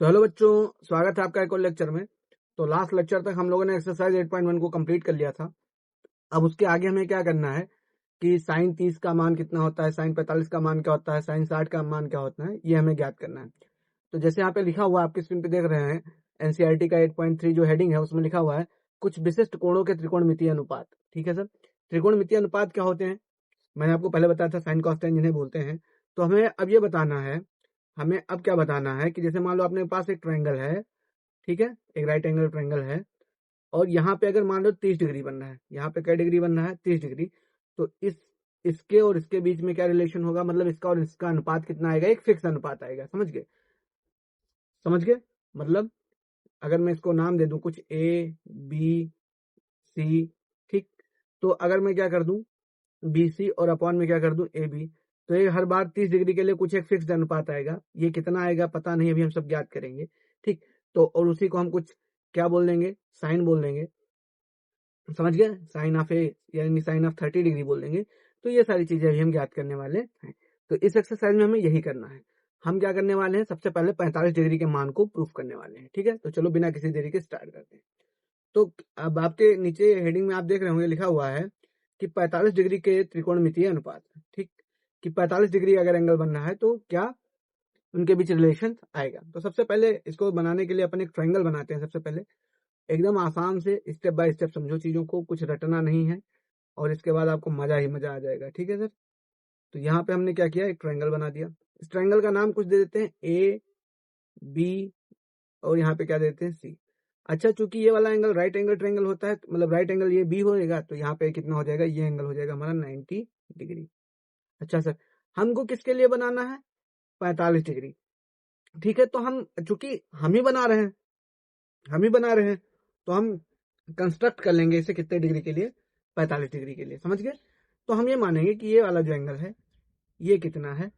Hello बच्चों, स्वागत है आपका एक और लेक्चर में। तो लास्ट लेक्चर तक हम लोगों ने एक्सरसाइज 8.1 को कंप्लीट कर लिया था। अब उसके आगे हमें क्या करना है कि साइन 30 का मान कितना होता है, साइन 45 का मान क्या होता है, साइन 60 का मान क्या होता है, ये हमें ज्ञात करना है। तो जैसे यहाँ पे लिखा हुआ आपकी स्क्रीन पे देख रहे हैं, एनसीईआरटी का 8.3 जो हेडिंग है उसमें लिखा हुआ है कुछ विशिष्ट कोणों के त्रिकोणमितीय अनुपात। ठीक है सर, त्रिकोणमितीय अनुपात क्या होते हैं मैंने आपको पहले बताया था, साइन कॉस टेन जिन्हें बोलते हैं। तो हमें अब ये बताना है, हमें अब क्या बताना है कि जैसे मान लो अपने पास एक ट्रायंगल है, ठीक है, एक राइट एंगल ट्रायंगल है, और यहाँ पे अगर मान लो 30 डिग्री बनना है, यहाँ पे क्या डिग्री बनना है, 30 डिग्री। तो इसके और इसके बीच में क्या रिलेशन होगा, मतलब इसका और इसका अनुपात कितना आएगा, एक फिक्स अनुपात आएगा। समझ गए, समझ गए। मतलब अगर मैं इसको नाम दे दूं कुछ ए बी सी, ठीक, तो अगर मैं क्या कर दूं बी सी और अपॉन में क्या कर दूं ए बी, तो ये हर बार 30 डिग्री के लिए कुछ एक फिक्स्ड अनुपात आएगा। ये कितना आएगा पता नहीं, अभी हम सब ज्ञात करेंगे। ठीक, तो और उसी को हम कुछ क्या बोल देंगे, साइन बोल देंगे। समझ गए, साइन ऑफ ए यानी साइन ऑफ 30 डिग्री बोल देंगे। तो ये सारी चीजें अभी हम ज्ञात करने वाले हैं। तो इस एक्सरसाइज में हमें यही करना है। हम क्या करने वाले हैं, सबसे पहले 45 डिग्री के मान को प्रूफ करने वाले हैं। ठीक है, तो चलो बिना किसी देरी के स्टार्ट करते हैं। तो अब आपके नीचे हेडिंग में आप देख रहे होंगे लिखा हुआ है कि 45 डिग्री के त्रिकोणमितीय अनुपात। ठीक, कि 45 डिग्री अगर एंगल बनना है तो क्या उनके बीच रिलेशन आएगा। तो सबसे पहले इसको बनाने के लिए अपन एक ट्रायंगल बनाते हैं। सबसे पहले एकदम आसान से स्टेप बाय स्टेप समझो चीजों को, कुछ रटना नहीं है, और इसके बाद आपको मजा ही मजा आ जाएगा। ठीक है सर, तो यहाँ पे हमने क्या किया, एक ट्रायंगल बना दिया। इस ट्रायंगल का नाम कुछ दे देते हैं ए बी, और यहाँ पे क्या देते हैं सी। अच्छा, चूंकि ये वाला एंगल राइट एंगल ट्रायंगल होता है, मतलब राइट एंगल ये बी होएगा, तो यहाँ पे कितना हो जाएगा, ये एंगल हो जाएगा हमारा 90 डिग्री। अच्छा सर, हमको किसके लिए बनाना है, 45 डिग्री। ठीक है, तो हम चूंकि हम ही बना रहे हैं, हम ही बना रहे हैं, तो हम कंस्ट्रक्ट कर लेंगे इसे कितने डिग्री के लिए, 45 डिग्री के लिए। समझ गए। तो हम ये मानेंगे कि ये वाला जो एंगल है ये कितना है,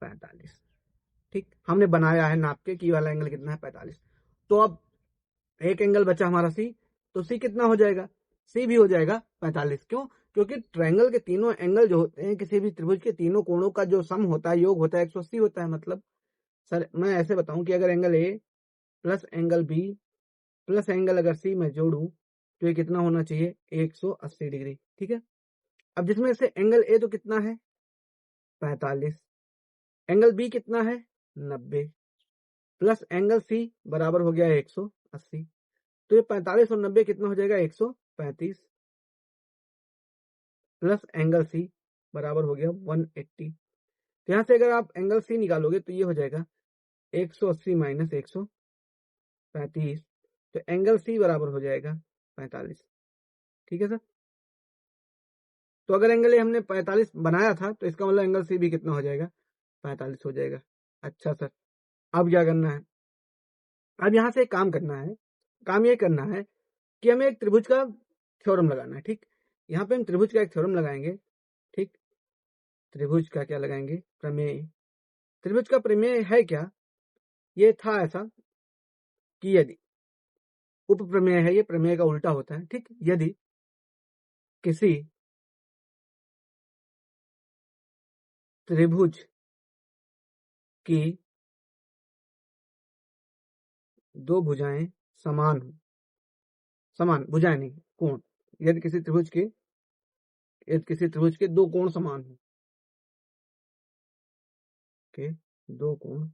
45। ठीक, हमने बनाया है नाप के कि ये वाला एंगल कितना है, 45। तो अब एक एंगल बचा हमारा सी, तो सी कितना हो जाएगा, सी भी हो जाएगा 45। क्यों, क्योंकि ट्रायंगल के तीनों एंगल जो होते हैं, किसी भी त्रिभुज के तीनों कोणों का जो सम होता है, योग होता है, 180 होता है। मतलब सर मैं ऐसे बताऊं कि अगर angle A plus angle B plus angle अगर सी मैं जोड़ूं तो ये कितना होना चाहिए, 180 डिग्री। ठीक है, अब जिसमें से एंगल ए तो कितना है, 45, एंगल बी कितना है, 90, प्लस एंगल सी बराबर हो गया 180। तो ये 45 और 90 कितना हो जाएगा, 135, प्लस एंगल सी बराबर हो गया 180। तो यहां से अगर आप एंगल सी निकालोगे तो ये हो जाएगा 180 माइनस 135, तो एंगल सी बराबर हो जाएगा 45। ठीक है सर, तो अगर एंगल ए हमने 45 बनाया था तो इसका मतलब एंगल सी भी कितना हो जाएगा, 45 हो जाएगा। अच्छा सर, अब क्या करना है, अब यहां से एक काम करना है। काम ये करना है कि हमें एक त्रिभुज का थ्योरम लगाना है। ठीक, यहाँ पे हम त्रिभुज का एक थ्योरम लगाएंगे। ठीक, त्रिभुज का क्या लगाएंगे, प्रमेय। त्रिभुज का प्रमेय है क्या, ये था ऐसा कि यदि, उप प्रमेय है ये, प्रमेय का उल्टा होता है। ठीक, यदि किसी त्रिभुज की दो भुजाएं समान हो, समान भुजाएं नहीं, कोण, यदि किसी त्रिभुज के दो कोण समान हो, के दो कोण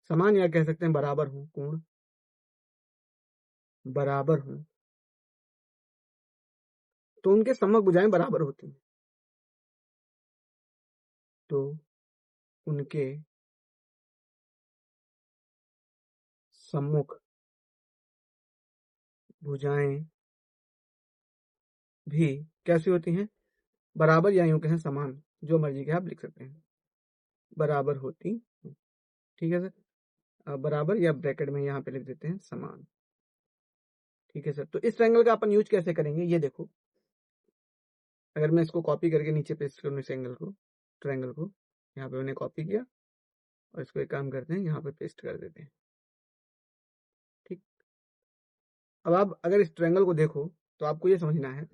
समान, या कह सकते हैं बराबर हो, कोण बराबर हो, तो उनके सम्मुख भुजाएं बराबर होती हैं। तो उनके सम्मुख भुजाएं भी कैसी होती हैं, बराबर, या यूं कहें समान, जो मर्जी के आप लिख सकते हैं, बराबर होती हैं। ठीक है सर, बराबर या ब्रैकेट में यहाँ पे लिख देते हैं समान। ठीक है सर, तो इस ट्रायंगल का अपन यूज कैसे करेंगे, ये देखो। अगर मैं इसको कॉपी करके नीचे पेस्ट करूँ, इस एंगल को, ट्रायंगल को, यहाँ पे मैंने कॉपी किया और इसको एक काम करते हैं, यहाँ पे पेस्ट कर देते हैं। ठीक, अब आप अगर इस ट्रायंगल को देखो तो आपको ये समझना है,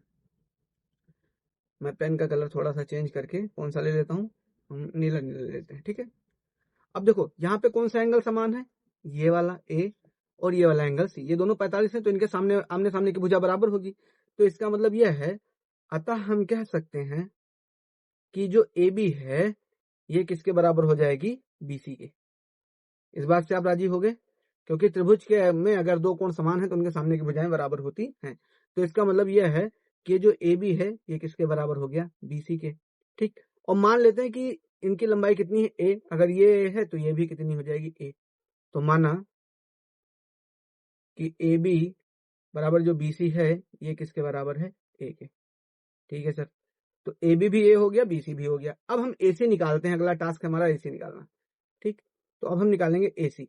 मैं पेन का कलर थोड़ा सा चेंज करके कौन सा ले लेता हूँ, हम नीला नीला ले लेते हैं। ठीक है, अब देखो यहाँ पे कौन सा एंगल समान है, ये वाला ए और ये वाला एंगल सी, ये दोनों 45 है, तो इनके सामने आमने सामने की भुजा बराबर होगी। तो इसका मतलब यह है, अतः हम कह सकते हैं कि जो ए बी है ये किसके बराबर हो जाएगी, बीसी के। इस बात से आप राजी हो गए, क्योंकि त्रिभुज के में अगर दो कोण समान है तो उनके सामने की भुजाएं बराबर होती हैं। तो इसका मतलब यह है कि जो ए बी है ये किसके बराबर हो गया, बीसी के। ठीक, और मान लेते हैं कि इनकी लंबाई कितनी है, ए, अगर ये ए है तो ये भी कितनी हो जाएगी, ए। तो माना कि ए बी बराबर जो बीसी है ये किसके बराबर है, ए के। ठीक है सर, तो ए बी भी ए हो गया, बीसी भी हो गया। अब हम एसी निकालते हैं, अगला टास्क हमारा एसी निकालना। ठीक, तो अब हम निकालेंगे एसी।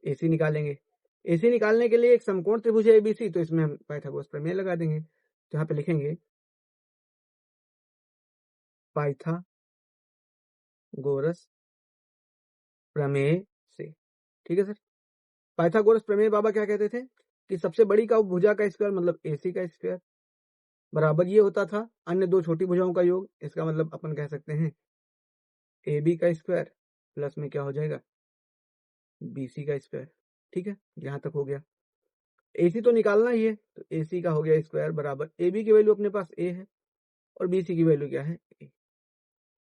एसी निकालेंगे, एसी निकालने के लिए एक समकोण त्रिभुज है एबीसी, तो इसमें हम पाइथागोरस प्रमेय लगा देंगे। तो यहाँ पे लिखेंगे पाइथागोरस प्रमेय से। ठीक है सर, पाइथागोरस प्रमेय बाबा क्या कहते थे कि सबसे बड़ी का भुजा का स्क्वायर मतलब एसी का स्क्वायर बराबर ये होता था अन्य दो छोटी भुजाओं का योग। इसका मतलब अपन कह सकते हैं ए बी का स्क्वायर प्लस में क्या हो जाएगा, बीसी का स्क्वायर। ठीक है, यहां तक हो गया। एसी तो निकालना ही है, तो एसी का हो गया स्क्वायर बराबर ए बी की वैल्यू अपने पास ए है और बीसी की वैल्यू क्या है, ए।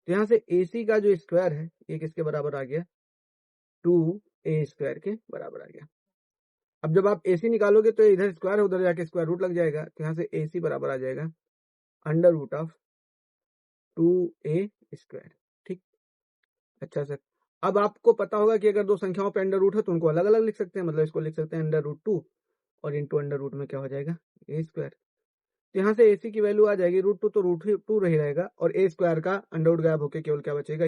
तो यहां से एसी का जो स्क्वायर है ये किसके बराबर आ गया, 2a स्क्वायर के बराबर आ गया। अब जब आप एसी निकालोगे तो इधर स्क्वायर है, उधर जाके स्क्वायर रूट लग जाएगा। तो यहाँ से एसी बराबर आ जाएगा under root of 2a square. ठीक, अच्छा सर, अब आपको पता होगा कि अगर दो संख्याओं पे अंडर रूट है तो उनको अलग अलग लिख सकते हैं, मतलब इसको लिख सकते हैं अंडर रूट 2 और इंटू अंडर रूट में क्या हो जाएगा, ए स्क्वायर। तो यहाँ से एसी की वैल्यू आ जाएगी रूट 2, तो रूट 2 रही रहेगा और ए स्क्वायर का अंडर रूट गायब होकर केवल क्या बचेगा,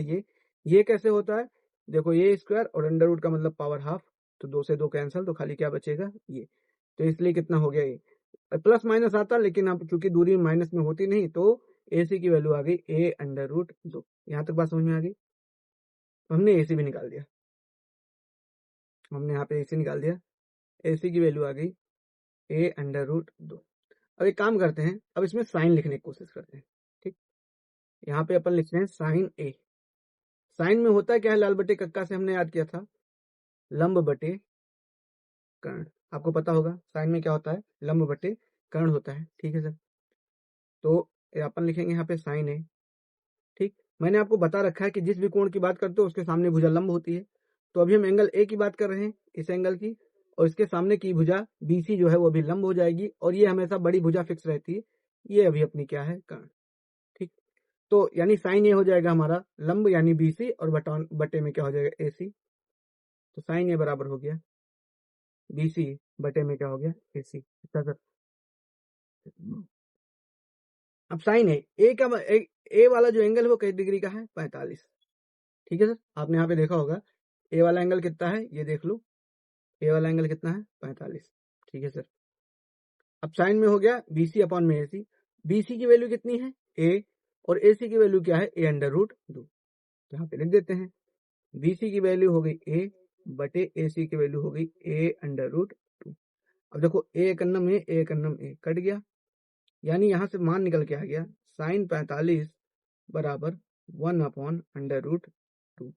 ये कैसे होता है, देखो ये स्क्वायर और अंडर रूट का मतलब पावर हाफ, तो 2 से 2 कैंसिल, तो खाली क्या बचेगा, ये। तो इसलिए कितना हो गया, ये प्लस माइनस आता, लेकिन अब चूंकि दूरी माइनस में होती नहीं तो एसी की वैल्यू आ गई ए अंडर रूट 2। यहाँ तक बात समझ में आ गई। तो हमने एसी भी निकाल दिया, हमने यहाँ पे एसी निकाल दिया, एसी की वैल्यू आ गई ए अंडर रूट 2। अब एक काम करते हैं, अब इसमें साइन लिखने की कोशिश करते हैं। ठीक, यहाँ पे अपन लिखते हैं साइन ए। साइन में होता क्या है, लाल बटे कक्का से हमने याद किया था, लंब बटे कर्ण। आपको पता होगा साइन में क्या होता है, लंब बटे कर्ण होता है। ठीक है सर, तो अपन लिखेंगे यहाँ पे साइन ए। ठीक, मैंने आपको बता रखा है कि जिस भी कोण की बात करते हो उसके सामने भुजा लंब होती है। तो अभी हम एंगल ए की बात कर रहे हैं, इस एंगल की, और इसके सामने की भुजा बीसी जो है वो भी लंब हो जाएगी, और ये हमेशा बड़ी भुजा फिक्स रहती है, ये अभी अपनी क्या है, कर्ण। ठीक, तो यानी साइन ए हो जाएगा हमारा लंब यानी बीसी, और बटे में क्या हो जाएगा, एसी। तो साइन ए बराबर हो गया बीसी बटे में क्या हो गया, एसी। अच्छा सर, अब साइन ए वाला जो एंगल है वो किस डिग्री का है, 45। ठीक है सर, आपने यहाँ पे देखा होगा ए वाला एंगल कितना है, ये देख लो, ए वाला एंगल कितना है, 45। ठीक है सर, अब साइन में हो गया बीसी अपॉन में एसी। बीसी की वैल्यू कितनी है, ए, और एसी की वैल्यू क्या है, ए अंडर रूट 2। यहाँ पे लिख देते हैं, बीसी की वैल्यू हो गई ए बटे एसी की वैल्यू हो गई ए अंडर रूट 2। अब देखो ए कन्नम ए कट गया, यानी यहां से मान निकल के आ गया साइन 45 बराबर 1 अपॉन अंडर रूट 2।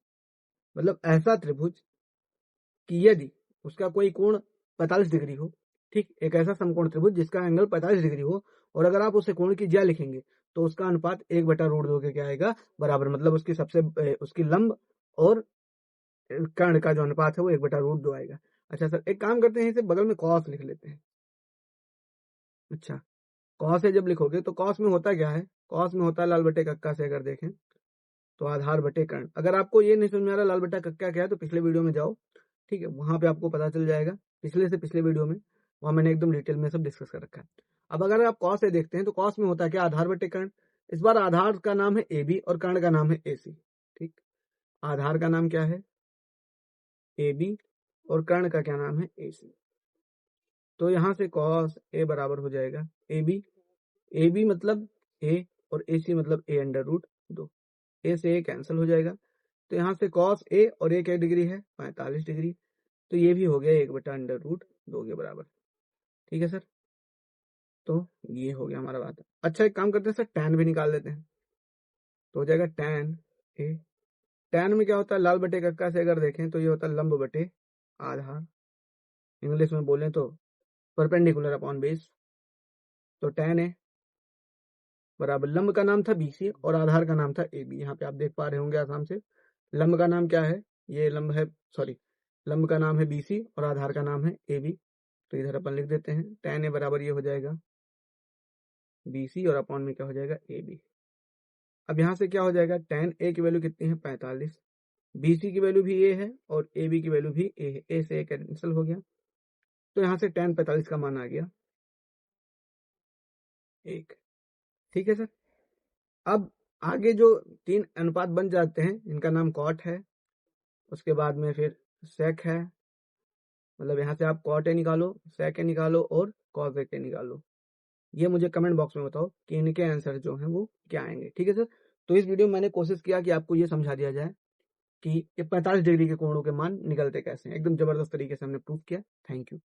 मतलब ऐसा त्रिभुज कि यदि उसका कोई कोण 45 डिग्री हो, ठीक, एक ऐसा समकोण त्रिभुज जिसका एंगल 45 डिग्री हो, और अगर आप उसे कोण की ज्या लिखेंगे तो उसका अनुपात 1/√2 के क्या आएगा, बराबर। मतलब उसकी लंब और कर्ण का जो अनुपात है वो 1/√2 आएगा। अच्छा सर, एक काम करते हैं, इसे बगल में कॉस लिख लेते हैं। अच्छा, कॉस से जब लिखोगे तो कॉस में होता क्या है, कॉस में होता है लाल बटे कक्का से अगर देखें तो आधार बटे कर्ण। अगर आपको ये नहीं समझ में आ रहा लाल बटा कक्का क्या है तो पिछले वीडियो में जाओ, ठीक है, वहां पे आपको पता चल जाएगा, पिछले से पिछले वीडियो में, वहां मैंने एकदम डिटेल में सब डिस्कस कर रखा है। अब अगर आप कॉस से देखते हैं तो कॉस में होता है क्या, आधार बटे कर्ण। इस बार आधार का नाम है ए बी और कर्ण का नाम है ए सी। ठीक, आधार का नाम क्या है, ए बी, और कर्ण का क्या नाम है, ए सी। तो यहां से कॉस ए बराबर हो जाएगा ए बी मतलब ए, और ए सी मतलब ए अंडर रूट 2। ए से ए कैंसिल हो जाएगा, तो यहाँ से कॉस ए और ए क्या डिग्री है, 45 डिग्री। तो ये भी हो गया 1/√2 के बराबर। ठीक है सर, तो ये हो गया हमारा बात। अच्छा, एक काम करते हैं सर, टैन भी निकाल लेते हैं, तो हो जाएगा टैन ए tan में क्या होता है, लाल बटे कक्का से अगर देखें तो ये होता है लंब बटे आधार, इंग्लिश में बोलें तो परपेंडिकुलर अपॉन बेस। तो tan A बराबर लंब का नाम था BC और आधार का नाम था AB। यहाँ पे आप देख पा रहे होंगे आसाम से, लंब का नाम क्या है, ये लंब है, सॉरी लंब का नाम है BC और आधार का नाम है AB। तो इधर अपन लिख देते हैं tan A बराबर ये हो जाएगा BC और अपॉन में क्या हो जाएगा AB। अब यहाँ से क्या हो जाएगा, tan A की वैल्यू कितनी है 45, BC की वैल्यू भी A है और AB की वैल्यू भी A है, A से A कैंसिल हो गया। तो यहाँ से tan 45 का मान आ गया 1। ठीक है सर। अब आगे जो 3 अनुपात बन जाते हैं इनका नाम कॉट है, उसके बाद में फिर सेक है, मतलब यहाँ से आप कॉट ए निकालो, सेक ए निकालो और कॉस ए निकालो। ये मुझे कमेंट बॉक्स में बताओ कि इनके आंसर जो हैं वो क्या आएंगे। ठीक है सर। तो इस वीडियो में मैंने कोशिश किया कि आपको ये समझा दिया जाए कि ये 45 डिग्री के कोणों के मान निकलते कैसे हैं, एकदम जबरदस्त तरीके से हमने प्रूफ किया। Thank you.